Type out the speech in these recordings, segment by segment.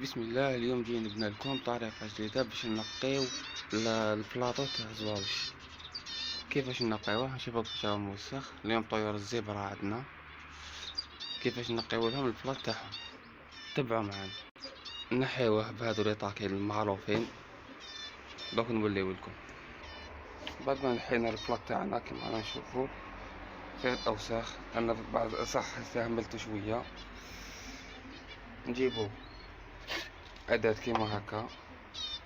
بسم الله. اليوم جاي نبني لكم طريقة جديدة باش نقيو البلاطو تاع الزواوش. كيفاش نقيوه؟ نشوفو كيفاش راه موسخ. اليوم طيور الزبرة عندنا، كيفاش نقيو لهم البلاط تاعهم. تبعوا معانا نحيوه بهادو الريطاكين المعروفين. دوك نوليو لكم. بعد ما نحينا البلاط تاعنا كيما رانا نشوفو فيه الاوساخ، انا بعد صح استعملت شوية. نجيبو أداة كيما هكا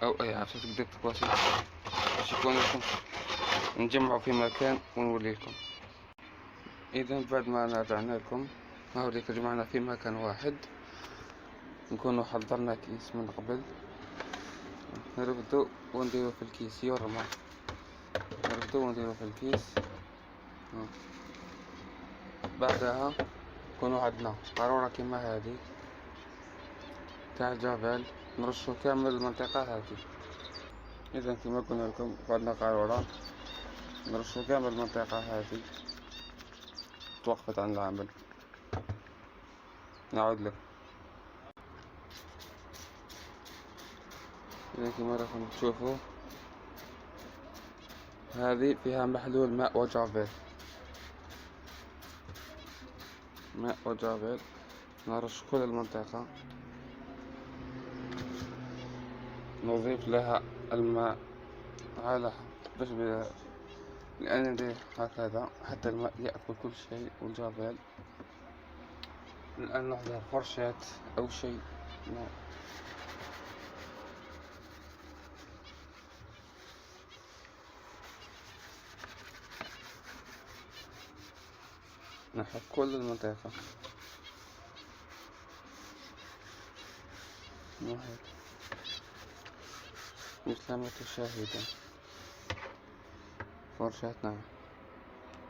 او اي عفسة تقدر تكواسي باش يكون لكم نجمعوا في مكان ونولي لكم. اذا بعد ما رجعنا لكم هاوليك جمعنا في مكان واحد، نكونوا حضرنا كيس من قبل. نرفدو ونديرو في الكيس يورما، نرفدو ونديرو في الكيس. بعدها نكونوا عندنا قارورة كيما هذه تاع الجبل، نرشو كامل المنطقة هذه. اذا كما قلنا لكم عندنا قارورة نرشو كامل المنطقة هذه. توقفت عن العمل، نعود لك. إذا كما راكم تشوفوا هذه فيها محلول ماء وجافيل، ماء وجافيل. نرش كل المنطقة، نضيف لها الماء على باش لأن ندير هكذا حتى الماء يأكل كل شيء والجافيل. الآن نحضر فرشاة أو شيء. نحط كل المنطقة مثل ما تشاهدون. فرشاتنا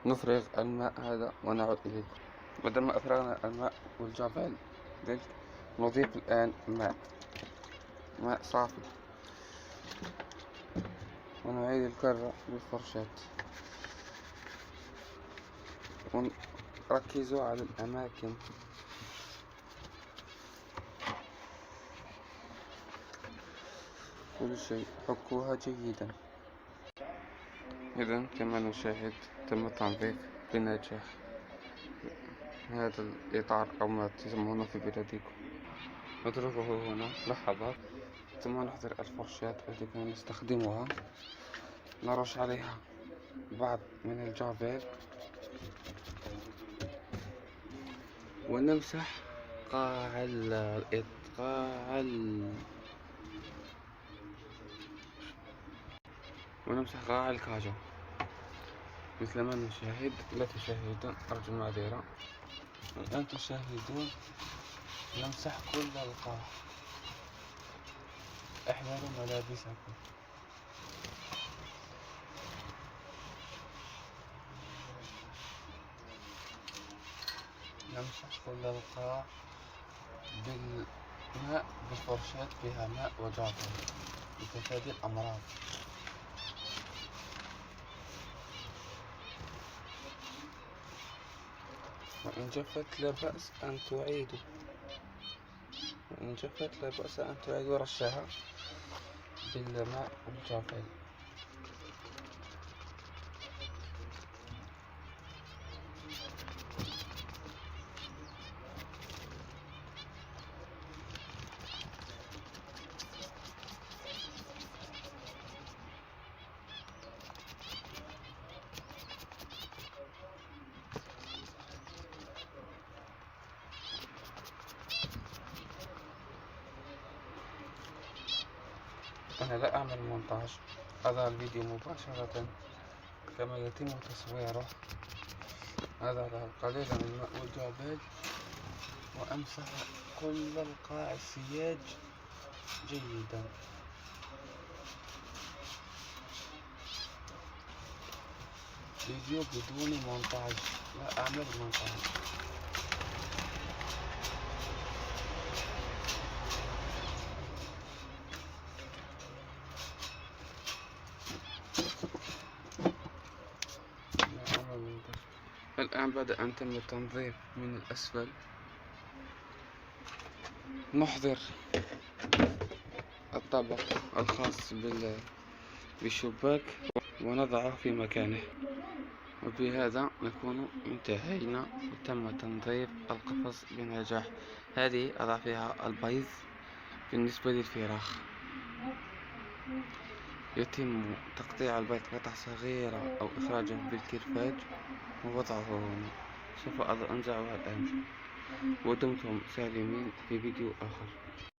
نفرغ الماء هذا ونعود إليكم. بدل ما أفرغنا الماء والجافيل نضيف الآن ماء صافي ونعيد الكرة بالفرشاة. وركزوا على الأماكن، كل شيء حكوها جيدا. إذا كما نشاهد تم التنظيف بنجاح هذا الإطار أو ما تسمونه في بلادكم. نتركه هنا لحظات ثم نحضر الفرشاة التي نستخدمها. نرش عليها بعض من الجافيل ونمسح قاع الكاجو مثل ما نشاهد. لا تشاهدون، أرجو المعذرة. الآن تشاهدون نمسح كل القاع. احذروا ملابسكم. نمسح كل القاع بالماء بالفرشاة فيها ماء وجافيل لتفادي الأمراض. وإن جفت لا بأس أن تعيدوا رشها بالماء والجافيل. أنا لا أعمل مونتاج، أضع الفيديو مباشرة كما يتم تصويره. أضع القليل من الماء والجافيل وأمسح كل القاع السياج جيدا. فيديو بدون مونتاج، لا أعمل مونتاج. الآن بعد أن تم التنظيف من الأسفل نحضر الطبق الخاص بالشباك ونضعه في مكانه. وبهذا نكون انتهينا وتم تنظيف القفص بنجاح. هذه أضع فيها البيض. بالنسبة للفراخ يتم تقطيع البيض قطع صغيرة أو إخراجه بالكرفاج ووضعه هنا. سوف أنزعها الآن. ودمتم سالمين في فيديو آخر.